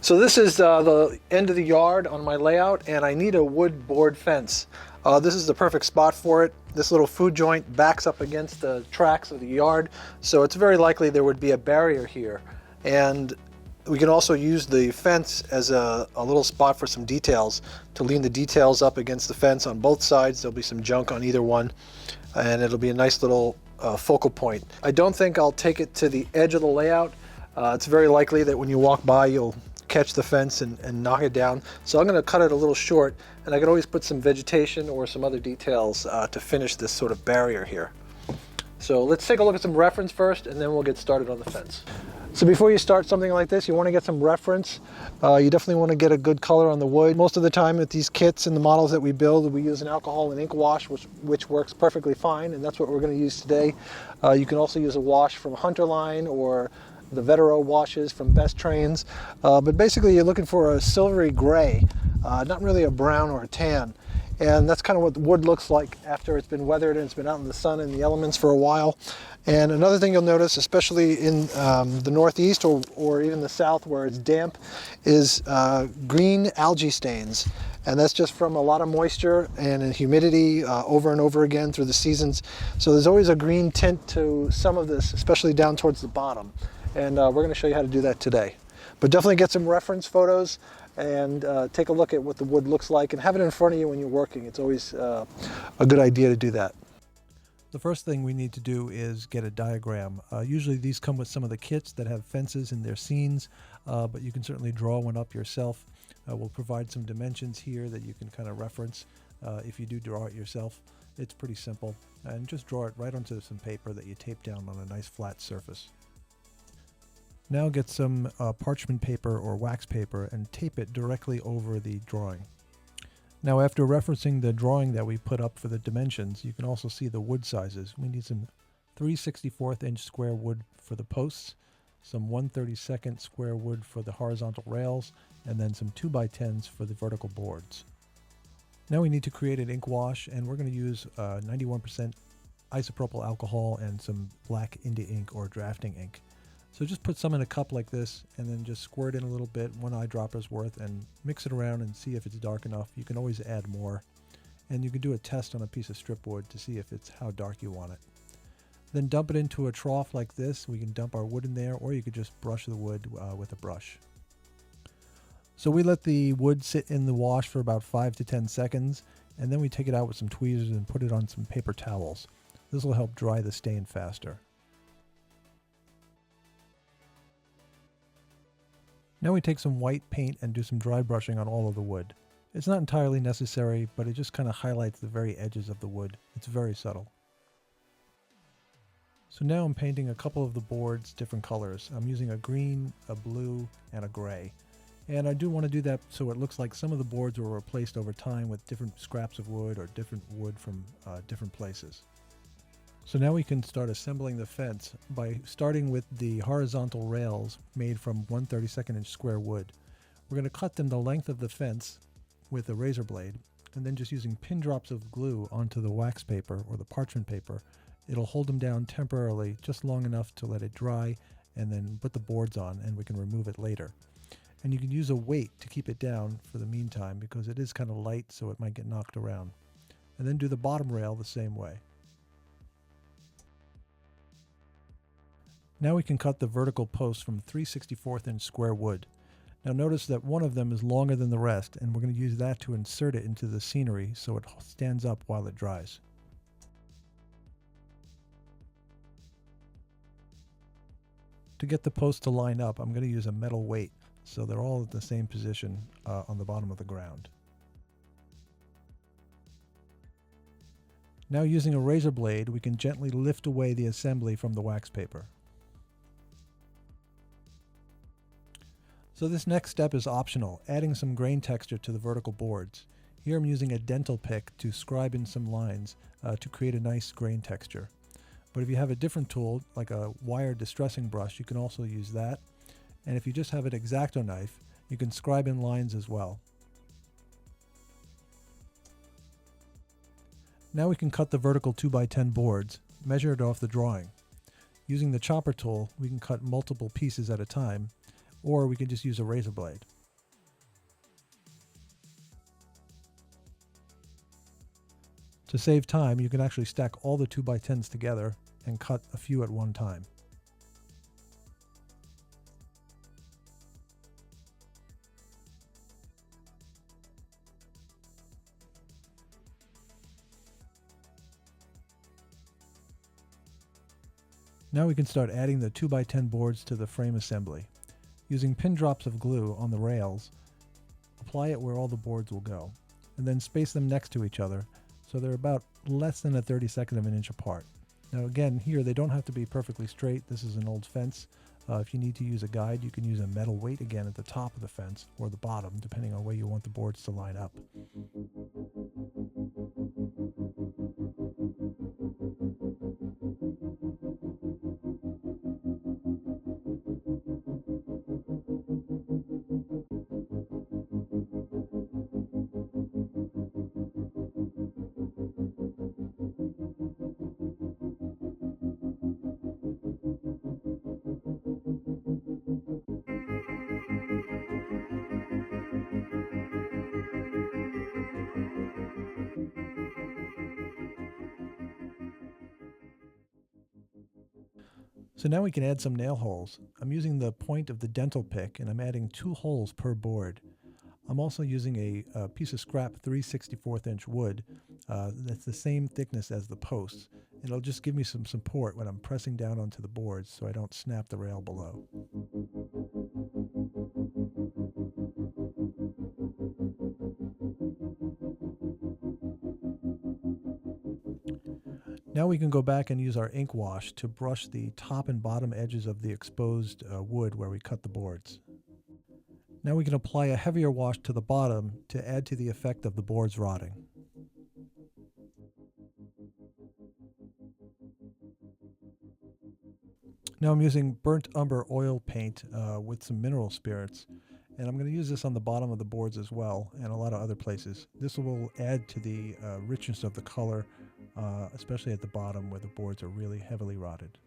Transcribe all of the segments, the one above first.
So this is the end of the yard on my layout, and I need a wood board fence. This is the perfect spot for it. This little food joint backs up against the tracks of the yard, so it's very likely there would be a barrier here. And we can also use the fence as a little spot for some details, to lean the details up against the fence on both sides. There'll be some junk on either one, and it'll be a nice little focal point. I don't think I'll take it to the edge of the layout. It's very likely that when you walk by, you'll catch the fence and knock it down. So I'm going to cut it a little short, and I can always put some vegetation or some other details to finish this sort of barrier here. So let's take a look at some reference first, and then we'll get started on the fence. So before you start something like this, you want to get some reference. You definitely want to get a good color on the wood. Most of the time with these kits and the models that we build, we use an alcohol and ink wash, which works perfectly fine, and that's what we're going to use today. You can also use a wash from Hunterline or the Vetero washes from Best Trains, but basically you're looking for a silvery gray, not really a brown or a tan. And that's kind of what the wood looks like after it's been weathered and it's been out in the sun and the elements for a while. And another thing you'll notice, especially in the Northeast or even the South where it's damp, is green algae stains. And that's just from a lot of moisture and humidity over and over again through the seasons. So there's always a green tint to some of this, especially down towards the bottom. And we're going to show you how to do that today. But definitely get some reference photos and take a look at what the wood looks like and have it in front of you when you're working. It's always a good idea to do that. The first thing we need to do is get a diagram. Usually these come with some of the kits that have fences in their scenes, but you can certainly draw one up yourself. We'll provide some dimensions here that you can kind of reference if you do draw it yourself. It's pretty simple, and just draw it right onto some paper that you tape down on a nice flat surface. Now get some parchment paper or wax paper and tape it directly over the drawing. Now after referencing the drawing that we put up for the dimensions, you can also see the wood sizes. We need some 3/64 inch square wood for the posts, some 1/32 square wood for the horizontal rails, and then some 2x10s for the vertical boards. Now we need to create an ink wash, and we're going to use 91% isopropyl alcohol and some black India ink or drafting ink. So just put some in a cup like this and then just squirt in a little bit, 1 eyedropper's worth, and mix it around and see if it's dark enough. You can always add more. And you can do a test on a piece of strip wood to see if it's how dark you want it. Then dump it into a trough like this. We can dump our wood in there, or you could just brush the wood with a brush. So we let the wood sit in the wash for about 5 to 10 seconds, and then we take it out with some tweezers and put it on some paper towels. This will help dry the stain faster. Now we take some white paint and do some dry brushing on all of the wood. It's not entirely necessary, but it just kind of highlights the very edges of the wood. It's very subtle. So now I'm painting a couple of the boards different colors. I'm using a green, a blue, and a gray. And I do want to do that so it looks like some of the boards were replaced over time with different scraps of wood or different wood from different places. So now we can start assembling the fence by starting with the horizontal rails made from 1/32 inch square wood. We're going to cut them the length of the fence with a razor blade, and then just using pin drops of glue onto the wax paper or the parchment paper, it'll hold them down temporarily, just long enough to let it dry, and then put the boards on, and we can remove it later. And you can use a weight to keep it down for the meantime because it is kind of light, so it might get knocked around. And then do the bottom rail the same way. Now we can cut the vertical posts from 3/64 inch square wood. Now notice that one of them is longer than the rest, and we're going to use that to insert it into the scenery so it stands up while it dries. To get the posts to line up, I'm going to use a metal weight, so they're all at the same position on the bottom of the ground. Now using a razor blade, we can gently lift away the assembly from the wax paper. So this next step is optional, adding some grain texture to the vertical boards. Here I'm using a dental pick to scribe in some lines to create a nice grain texture. But if you have a different tool, like a wire distressing brush, you can also use that. And if you just have an X-Acto knife, you can scribe in lines as well. Now we can cut the vertical 2x10 boards, measure it off the drawing. Using the chopper tool, we can cut multiple pieces at a time, or we can just use a razor blade. To save time, you can actually stack all the 2x10s together and cut a few at one time. Now we can start adding the 2x10 boards to the frame assembly. Using pin drops of glue on the rails, apply it where all the boards will go, and then space them next to each other so they're about less than a 32nd of an inch apart. Now again, here they don't have to be perfectly straight. This is an old fence. If you need to use a guide, you can use a metal weight again at the top of the fence or the bottom, depending on where you want the boards to line up. So now we can add some nail holes. I'm using the point of the dental pick and I'm adding 2 holes per board. I'm also using a piece of scrap 3/64 inch wood that's the same thickness as the posts. It'll just give me some support when I'm pressing down onto the boards so I don't snap the rail below. Now we can go back and use our ink wash to brush the top and bottom edges of the exposed wood where we cut the boards. Now we can apply a heavier wash to the bottom to add to the effect of the boards rotting. Now I'm using burnt umber oil paint with some mineral spirits, and I'm going to use this on the bottom of the boards as well and a lot of other places. This will add to the richness of the color, especially at the bottom where the boards are really heavily rotted.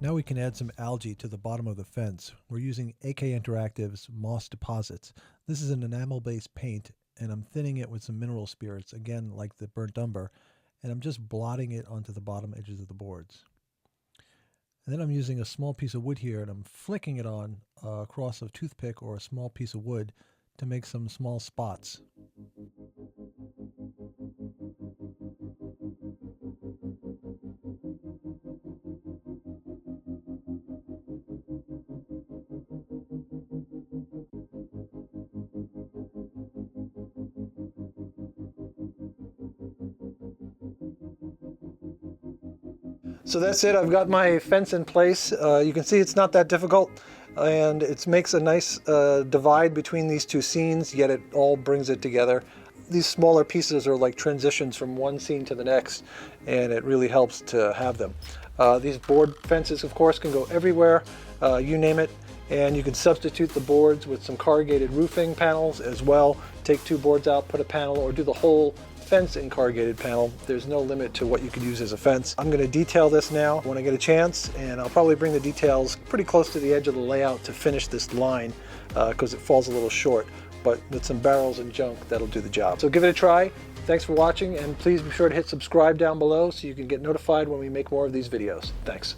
Now we can add some algae to the bottom of the fence. We're using AK Interactive's Moss Deposits. This is an enamel-based paint, and I'm thinning it with some mineral spirits, again like the burnt umber, and I'm just blotting it onto the bottom edges of the boards. And then I'm using a small piece of wood here, and I'm flicking it on across a toothpick or a small piece of wood to make some small spots. So that's it. I've got my fence in place. You can see it's not that difficult, and it makes a nice divide between these two scenes, yet it all brings it together. These smaller pieces are like transitions from one scene to the next, and it really helps to have them. These board fences, of course, can go everywhere, you name it, and you can substitute the boards with some corrugated roofing panels as well. Take 2 boards out, put a panel, or do the whole fence in corrugated panel. There's no limit to what you could use as a fence. I'm going to detail this now when I get a chance, and I'll probably bring the details pretty close to the edge of the layout to finish this line because it falls a little short, but with some barrels and junk, that'll do the job. So give it a try. Thanks for watching, and please be sure to hit subscribe down below so you can get notified when we make more of these videos. Thanks.